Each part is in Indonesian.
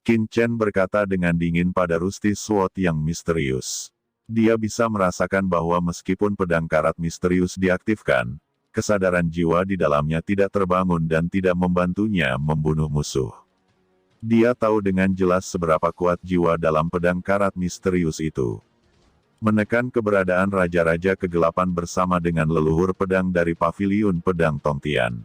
Qin Chen berkata dengan dingin pada Rusty Sword yang misterius. Dia bisa merasakan bahwa meskipun pedang karat misterius diaktifkan, kesadaran jiwa di dalamnya tidak terbangun dan tidak membantunya membunuh musuh. Dia tahu dengan jelas seberapa kuat jiwa dalam pedang karat misterius itu. Menekan keberadaan Raja-Raja Kegelapan bersama dengan leluhur pedang dari Paviliun Pedang Tongtian.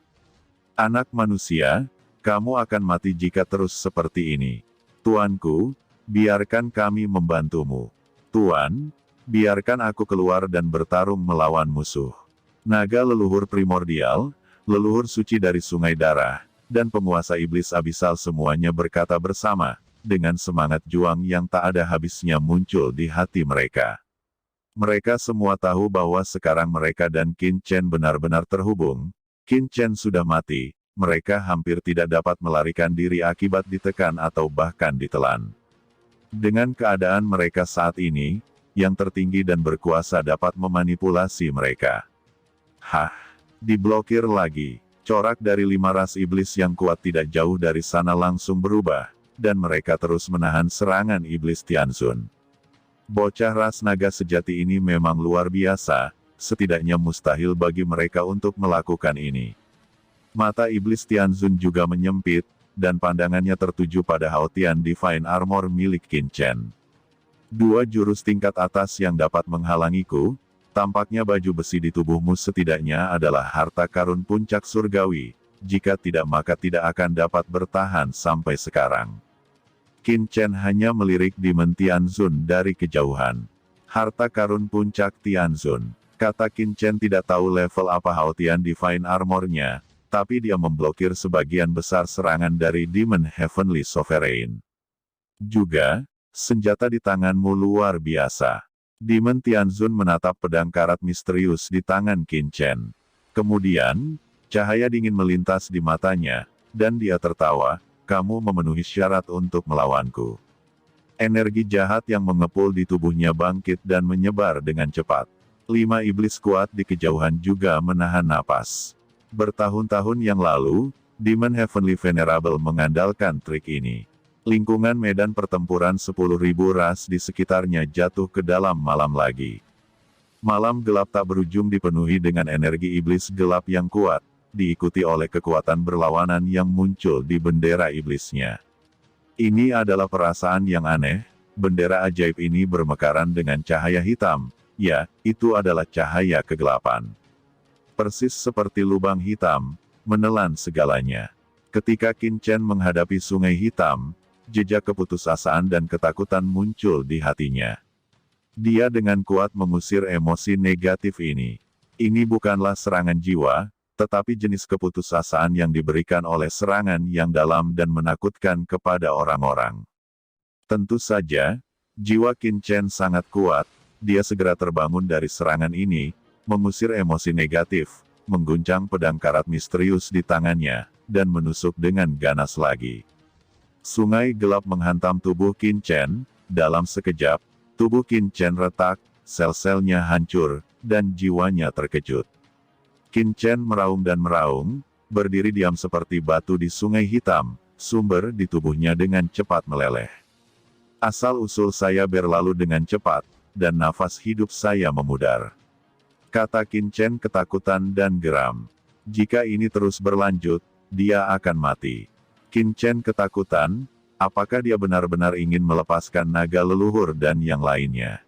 Anak manusia, kamu akan mati jika terus seperti ini. Tuanku, biarkan kami membantumu. Tuan, biarkan aku keluar dan bertarung melawan musuh. Naga leluhur primordial, leluhur suci dari Sungai Darah, dan penguasa iblis abisal semuanya berkata bersama, dengan semangat juang yang tak ada habisnya muncul di hati mereka. Mereka semua tahu bahwa sekarang mereka dan Qin Chen benar-benar terhubung. Qin Chen sudah mati, mereka hampir tidak dapat melarikan diri akibat ditekan atau bahkan ditelan. Dengan keadaan mereka saat ini, yang tertinggi dan berkuasa dapat memanipulasi mereka. Hah, diblokir lagi. Corak dari 5 ras iblis yang kuat tidak jauh dari sana langsung berubah, dan mereka terus menahan serangan iblis Tianzun. Bocah ras naga sejati ini memang luar biasa, setidaknya mustahil bagi mereka untuk melakukan ini. Mata iblis Tianzun juga menyempit, dan pandangannya tertuju pada Haotian Divine Armor milik Qin Chen. 2 jurus tingkat atas yang dapat menghalangiku. Tampaknya baju besi di tubuhmu setidaknya adalah harta karun puncak surgawi, jika tidak maka tidak akan dapat bertahan sampai sekarang. Qin Chen hanya melirik Demon Tianzun dari kejauhan. Harta karun puncak Tianzun. Kata Qin Chen tidak tahu level apa Haotian Divine Armor-nya, tapi dia memblokir sebagian besar serangan dari Demon Heavenly Sovereign. Juga, senjata di tanganmu luar biasa. Demon Tianzun menatap pedang karat misterius di tangan Qin Chen. Kemudian, cahaya dingin melintas di matanya, dan dia tertawa, kamu memenuhi syarat untuk melawanku. Energi jahat yang mengepul di tubuhnya bangkit dan menyebar dengan cepat. 5 iblis kuat di kejauhan juga menahan napas. Bertahun-tahun yang lalu, Demon Heavenly Venerable mengandalkan trik ini. Lingkungan medan pertempuran 10.000 ras di sekitarnya jatuh ke dalam malam lagi. Malam gelap tak berujung dipenuhi dengan energi iblis gelap yang kuat, diikuti oleh kekuatan berlawanan yang muncul di bendera iblisnya. Ini adalah perasaan yang aneh, bendera ajaib ini bermekaran dengan cahaya hitam, ya, itu adalah cahaya kegelapan. Persis seperti lubang hitam, menelan segalanya. Ketika Qin Chen menghadapi sungai hitam, jejak keputusasaan dan ketakutan muncul di hatinya. Dia dengan kuat mengusir emosi negatif ini. Ini bukanlah serangan jiwa, tetapi jenis keputusasaan yang diberikan oleh serangan yang dalam dan menakutkan kepada orang-orang. Tentu saja, jiwa Qin Chen sangat kuat, dia segera terbangun dari serangan ini, mengusir emosi negatif, mengguncang pedang karat misterius di tangannya, dan menusuk dengan ganas lagi. Sungai gelap menghantam tubuh Qin Chen, dalam sekejap, tubuh Qin Chen retak, sel-selnya hancur, dan jiwanya terkejut. Qin Chen meraung dan meraung, berdiri diam seperti batu di sungai hitam, sumber di tubuhnya dengan cepat meleleh. Asal-usul saya berlalu dengan cepat, dan nafas hidup saya memudar. Kata Qin Chen ketakutan dan geram. Jika ini terus berlanjut, dia akan mati. Qin Chen ketakutan, apakah dia benar-benar ingin melepaskan naga leluhur dan yang lainnya?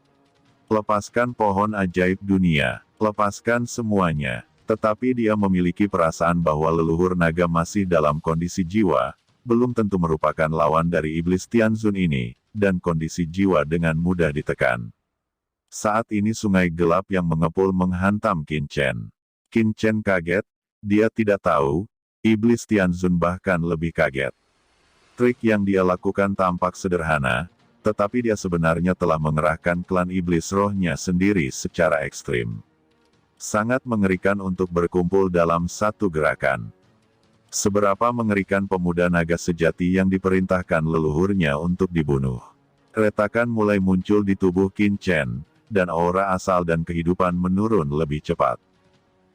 Lepaskan pohon ajaib dunia, lepaskan semuanya. Tetapi dia memiliki perasaan bahwa leluhur naga masih dalam kondisi jiwa, belum tentu merupakan lawan dari iblis Tianzun ini, dan kondisi jiwa dengan mudah ditekan. Saat ini sungai gelap yang mengepul menghantam Qin Chen. Qin Chen kaget, dia tidak tahu, iblis Tianzun bahkan lebih kaget. Trik yang dia lakukan tampak sederhana, tetapi dia sebenarnya telah mengerahkan klan iblis rohnya sendiri secara ekstrim. Sangat mengerikan untuk berkumpul dalam satu gerakan. Seberapa mengerikan pemuda naga sejati yang diperintahkan leluhurnya untuk dibunuh. Retakan mulai muncul di tubuh Qin Chen, dan aura asal dan kehidupan menurun lebih cepat.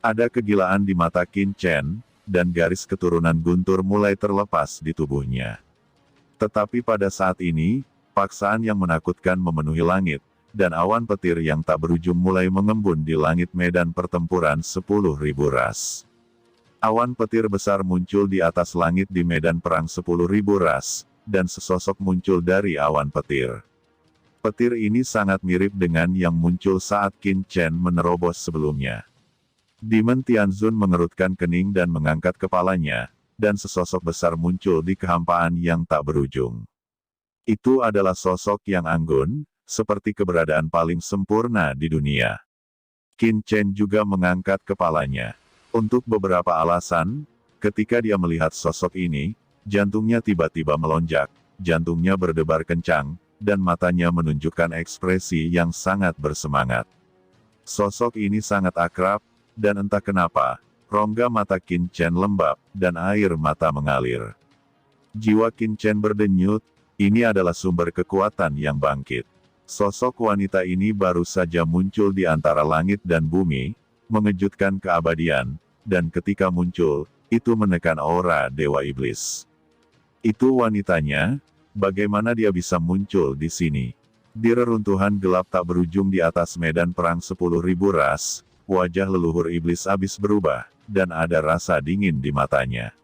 Ada kegilaan di mata Qin Chen, dan garis keturunan guntur mulai terlepas di tubuhnya. Tetapi pada saat ini, paksaan yang menakutkan memenuhi langit, dan awan petir yang tak berujung mulai mengembun di langit medan pertempuran 10.000 ras. Awan petir besar muncul di atas langit di medan perang 10.000 ras, dan sesosok muncul dari awan petir. Petir ini sangat mirip dengan yang muncul saat Qin Chen menerobos sebelumnya. Demon Tianzun mengerutkan kening dan mengangkat kepalanya, dan sesosok besar muncul di kehampaan yang tak berujung. Itu adalah sosok yang anggun, seperti keberadaan paling sempurna di dunia. Qin Chen juga mengangkat kepalanya. Untuk beberapa alasan, ketika dia melihat sosok ini, jantungnya tiba-tiba melonjak, jantungnya berdebar kencang, dan matanya menunjukkan ekspresi yang sangat bersemangat. Sosok ini sangat akrab, dan entah kenapa, rongga mata Qin Chen lembab, dan air mata mengalir. Jiwa Qin Chen berdenyut, ini adalah sumber kekuatan yang bangkit. Sosok wanita ini baru saja muncul di antara langit dan bumi, mengejutkan keabadian, dan ketika muncul, itu menekan aura Dewa Iblis. Itu wanitanya. Bagaimana dia bisa muncul di sini? Di reruntuhan gelap tak berujung di atas medan perang 10.000 ras, wajah leluhur iblis abis berubah, dan ada rasa dingin di matanya.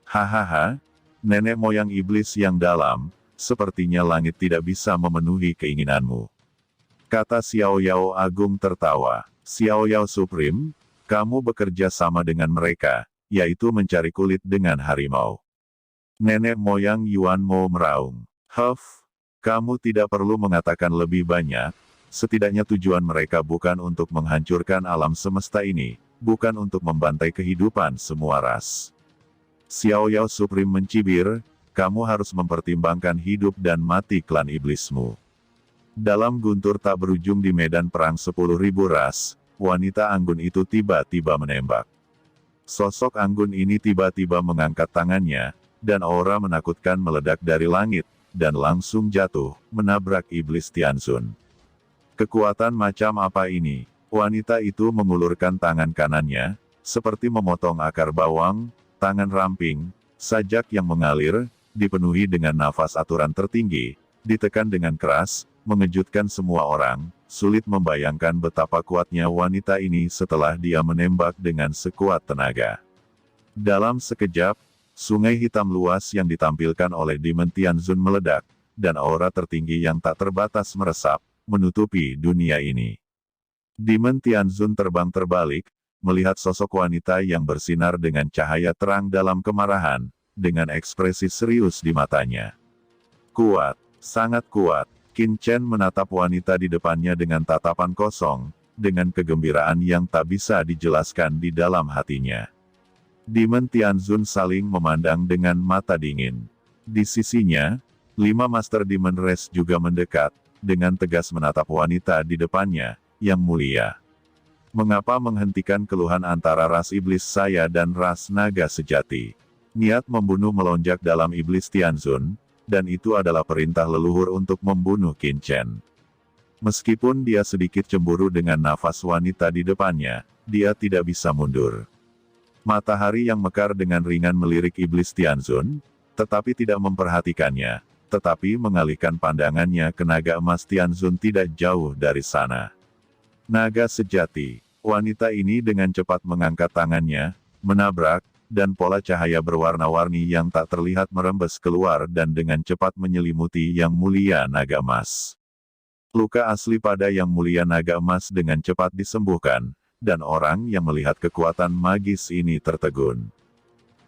Hahaha, nenek moyang iblis yang dalam, sepertinya langit tidak bisa memenuhi keinginanmu. Kata Xiao Yao Agung tertawa. Xiao Yao Supreme, kamu bekerja sama dengan mereka, yaitu mencari kulit dengan harimau. Nenek moyang Yuan Mo meraung. Huff, kamu tidak perlu mengatakan lebih banyak, setidaknya tujuan mereka bukan untuk menghancurkan alam semesta ini, bukan untuk membantai kehidupan semua ras. Xiao Yao Supreme mencibir, kamu harus mempertimbangkan hidup dan mati klan iblismu. Dalam guntur tak berujung di medan perang 10.000 ras, wanita anggun itu tiba-tiba menembak. Sosok anggun ini tiba-tiba mengangkat tangannya, dan aura menakutkan meledak dari langit, dan langsung jatuh, menabrak iblis Tianzun. Kekuatan macam apa ini? Wanita itu mengulurkan tangan kanannya, seperti memotong akar bawang, tangan ramping, sajak yang mengalir, dipenuhi dengan nafas aturan tertinggi, ditekan dengan keras, mengejutkan semua orang, sulit membayangkan betapa kuatnya wanita ini setelah dia menembak dengan sekuat tenaga. Dalam sekejap, sungai hitam luas yang ditampilkan oleh Demon Tianzun meledak, dan aura tertinggi yang tak terbatas meresap, menutupi dunia ini. Demon Tianzun terbang terbalik, melihat sosok wanita yang bersinar dengan cahaya terang dalam kemarahan, dengan ekspresi serius di matanya. Kuat, sangat kuat, Qin Chen menatap wanita di depannya dengan tatapan kosong, dengan kegembiraan yang tak bisa dijelaskan di dalam hatinya. Demon Tianzun saling memandang dengan mata dingin. Di sisinya, 5 Master Demon Race juga mendekat, dengan tegas menatap wanita di depannya, yang mulia. Mengapa menghentikan keluhan antara ras iblis saya dan ras naga sejati? Niat membunuh melonjak dalam iblis Tianzun, dan itu adalah perintah leluhur untuk membunuh Qin Chen. Meskipun dia sedikit cemburu dengan nafas wanita di depannya, dia tidak bisa mundur. Matahari yang mekar dengan ringan melirik iblis Tianzun, tetapi tidak memperhatikannya, tetapi mengalihkan pandangannya ke naga emas Tianzun tidak jauh dari sana. Naga sejati, wanita ini dengan cepat mengangkat tangannya, menabrak, dan pola cahaya berwarna-warni yang tak terlihat merembes keluar dan dengan cepat menyelimuti yang mulia naga emas. Luka asli pada yang mulia naga emas dengan cepat disembuhkan, dan orang yang melihat kekuatan magis ini tertegun.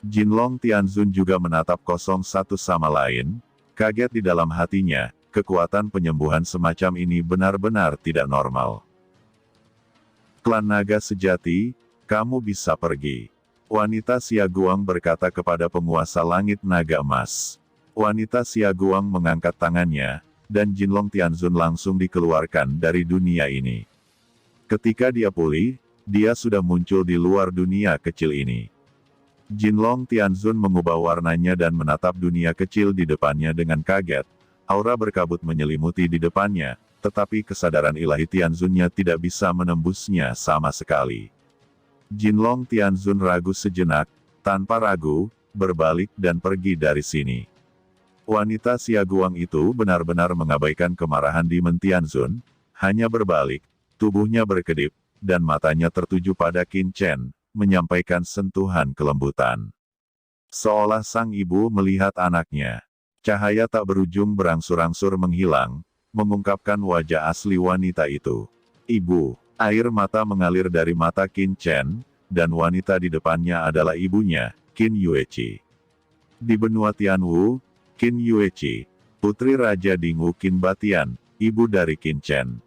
Jinlong Tianzun juga menatap kosong satu sama lain, kaget di dalam hatinya, kekuatan penyembuhan semacam ini benar-benar tidak normal. Klan naga sejati, kamu bisa pergi. Wanita Xiaoguang berkata kepada penguasa langit naga emas. Wanita Xiaoguang mengangkat tangannya, dan Jinlong Tianzun langsung dikeluarkan dari dunia ini. Ketika dia pulih, dia sudah muncul di luar dunia kecil ini. Jinlong Tianzun mengubah warnanya dan menatap dunia kecil di depannya dengan kaget. Aura berkabut menyelimuti di depannya, tetapi kesadaran ilahi Tianzunnya tidak bisa menembusnya sama sekali. Jinlong Tianzun ragu sejenak, tanpa ragu, berbalik dan pergi dari sini. Wanita Xiaoguang itu benar-benar mengabaikan kemarahan Demon Tianzun, hanya berbalik, tubuhnya berkedip, dan matanya tertuju pada Qin Chen, menyampaikan sentuhan kelembutan. Seolah sang ibu melihat anaknya. Cahaya tak berujung berangsur-angsur menghilang, mengungkapkan wajah asli wanita itu. Ibu, air mata mengalir dari mata Qin Chen, dan wanita di depannya adalah ibunya, Qin Yueqi. Di benua Tianwu, Qin Yueqi, putri Raja Dingwu Qin Batian, ibu dari Qin Chen.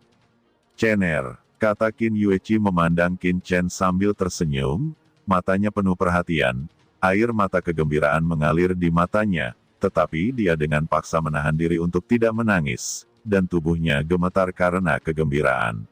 Cener, kata Qin Yueqi memandang Qin Chen sambil tersenyum, matanya penuh perhatian, air mata kegembiraan mengalir di matanya, tetapi dia dengan paksa menahan diri untuk tidak menangis, dan tubuhnya gemetar karena kegembiraan.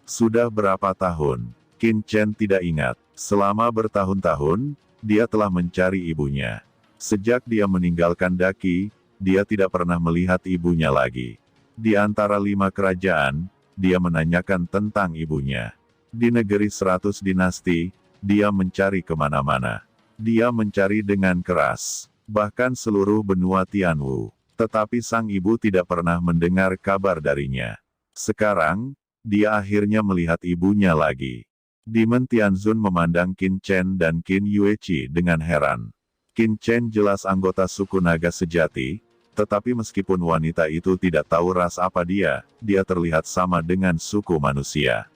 Sudah berapa tahun, Qin Chen tidak ingat, selama bertahun-tahun, dia telah mencari ibunya. Sejak dia meninggalkan Daqi, dia tidak pernah melihat ibunya lagi. Di antara 5 kerajaan, dia menanyakan tentang ibunya. Di negeri 100 dinasti, dia mencari kemana-mana. Dia mencari dengan keras, bahkan seluruh benua Tianwu. Tetapi sang ibu tidak pernah mendengar kabar darinya. Sekarang, dia akhirnya melihat ibunya lagi. Demon Tianzun memandang Qin Chen dan Qin Yueqi dengan heran. Qin Chen jelas anggota suku naga sejati, tetapi meskipun wanita itu tidak tahu ras apa dia terlihat sama dengan suku manusia.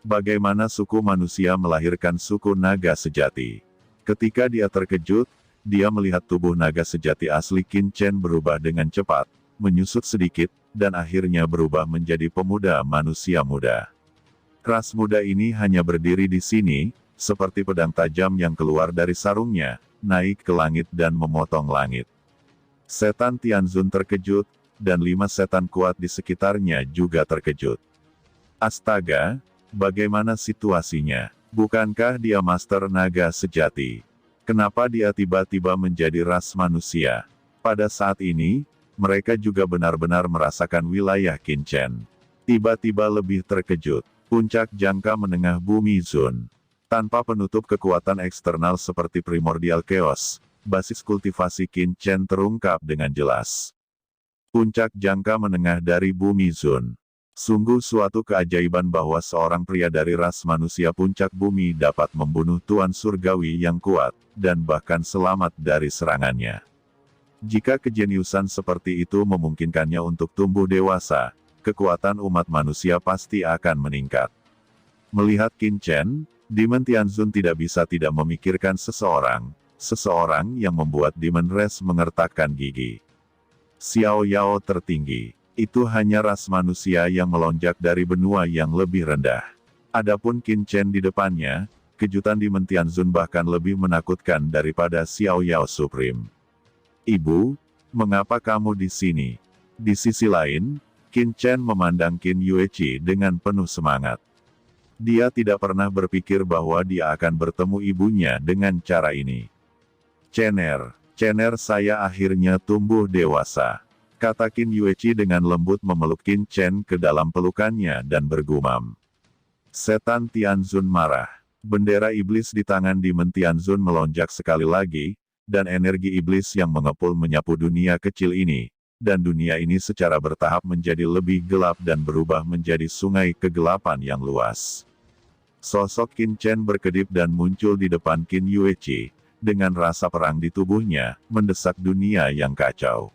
Bagaimana suku manusia melahirkan suku naga sejati? Ketika dia terkejut, dia melihat tubuh naga sejati asli Qin Chen berubah dengan cepat, menyusut sedikit, dan akhirnya berubah menjadi pemuda manusia muda. Ras muda ini hanya berdiri di sini, seperti pedang tajam yang keluar dari sarungnya, naik ke langit dan memotong langit. Setan Tianzun terkejut, dan 5 setan kuat di sekitarnya juga terkejut. Astaga, bagaimana situasinya? Bukankah dia master naga sejati? Kenapa dia tiba-tiba menjadi ras manusia? Pada saat ini, mereka juga benar-benar merasakan wilayah Qin Chen. Tiba-tiba lebih terkejut. Puncak jangka menengah bumi Zun. Tanpa penutup kekuatan eksternal seperti primordial chaos, basis kultivasi Qin Chen terungkap dengan jelas. Puncak jangka menengah dari bumi Zun. Sungguh suatu keajaiban bahwa seorang pria dari ras manusia puncak bumi dapat membunuh Tuan Surgawi yang kuat, dan bahkan selamat dari serangannya. Jika kejeniusan seperti itu memungkinkannya untuk tumbuh dewasa, kekuatan umat manusia pasti akan meningkat. Melihat Qin Chen, Demon Tianzun tidak bisa tidak memikirkan seseorang yang membuat Demon Race mengertakkan gigi. Xiao Yao tertinggi, itu hanya ras manusia yang melonjak dari benua yang lebih rendah. Adapun Qin Chen di depannya, kejutan Demon Tianzun bahkan lebih menakutkan daripada Xiao Yao Supreme. Ibu, mengapa kamu di sini? Di sisi lain, Qin Chen memandang Qin Yueqi dengan penuh semangat. Dia tidak pernah berpikir bahwa dia akan bertemu ibunya dengan cara ini. Cener, saya akhirnya tumbuh dewasa, kata Qin Yueqi dengan lembut memeluk Qin Chen ke dalam pelukannya dan bergumam. Setan Tianzun marah. Bendera iblis di tangan Demon Tianzun melonjak sekali lagi, dan energi iblis yang mengepul menyapu dunia kecil ini, dan dunia ini secara bertahap menjadi lebih gelap dan berubah menjadi sungai kegelapan yang luas. Sosok Qin Chen berkedip dan muncul di depan Qin Yueqi, dengan rasa perang di tubuhnya, mendesak dunia yang kacau.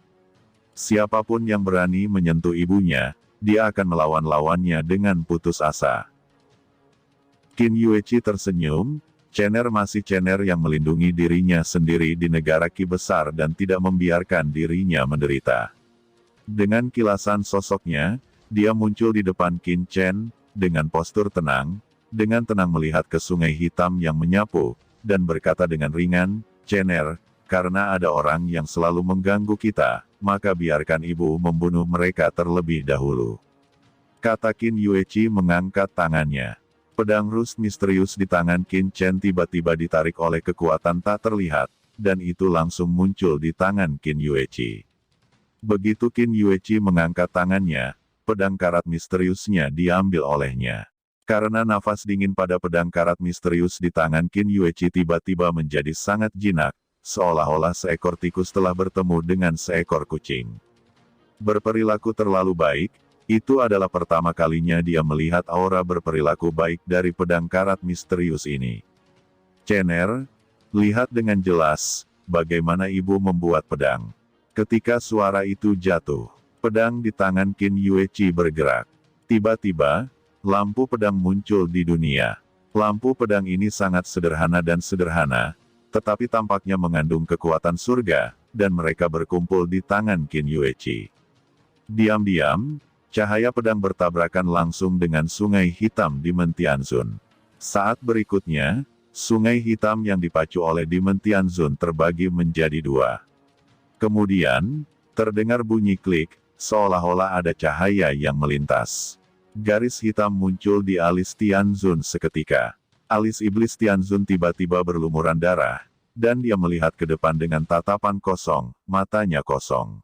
Siapapun yang berani menyentuh ibunya, dia akan melawan lawannya dengan putus asa. Qin Yueqi tersenyum, Cener masih Cener yang melindungi dirinya sendiri di negara Qi besar dan tidak membiarkan dirinya menderita. Dengan kilasan sosoknya, dia muncul di depan Qin Chen, dengan postur tenang, dengan tenang melihat ke sungai hitam yang menyapu, dan berkata dengan ringan, Cener, karena ada orang yang selalu mengganggu kita, maka biarkan ibu membunuh mereka terlebih dahulu. Kata Qin Yueqi mengangkat tangannya. Pedang rust misterius di tangan Qin Chen tiba-tiba ditarik oleh kekuatan tak terlihat, dan itu langsung muncul di tangan Qin Yueqi. Begitu Qin Yueqi mengangkat tangannya, pedang karat misteriusnya diambil olehnya. Karena nafas dingin pada pedang karat misterius di tangan Qin Yueqi tiba-tiba menjadi sangat jinak, seolah-olah seekor tikus telah bertemu dengan seekor kucing. Berperilaku terlalu baik, itu adalah pertama kalinya dia melihat aura berperilaku baik dari pedang karat misterius ini. Cener, lihat dengan jelas, bagaimana ibu membuat pedang. Ketika suara itu jatuh, pedang di tangan Qin Yuechi bergerak. Tiba-tiba, lampu pedang muncul di dunia. Lampu pedang ini sangat sederhana, tetapi tampaknya mengandung kekuatan surga, dan mereka berkumpul di tangan Qin Yuechi. Diam-diam, cahaya pedang bertabrakan langsung dengan sungai hitam Demon Tianzun. Saat berikutnya, sungai hitam yang dipacu oleh Demon Tianzun terbagi menjadi dua. Kemudian, terdengar bunyi klik, seolah-olah ada cahaya yang melintas. Garis hitam muncul di alis Tianzun seketika. Alis iblis Tianzun tiba-tiba berlumuran darah, dan dia melihat ke depan dengan tatapan kosong, matanya kosong.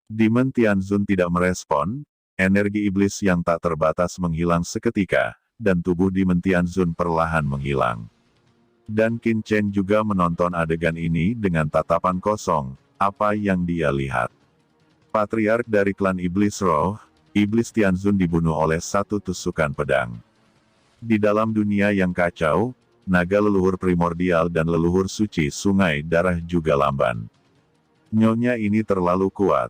Demon Tianzun tidak merespon, energi iblis yang tak terbatas menghilang seketika, dan tubuh Demon Tianzun perlahan menghilang. Dan Qin Chen juga menonton adegan ini dengan tatapan kosong, apa yang dia lihat. Patriark dari klan Iblis Roh, Iblis Tianzun dibunuh oleh satu tusukan pedang. Di dalam dunia yang kacau, naga leluhur primordial dan leluhur suci sungai darah juga lamban. Nyonya ini terlalu kuat.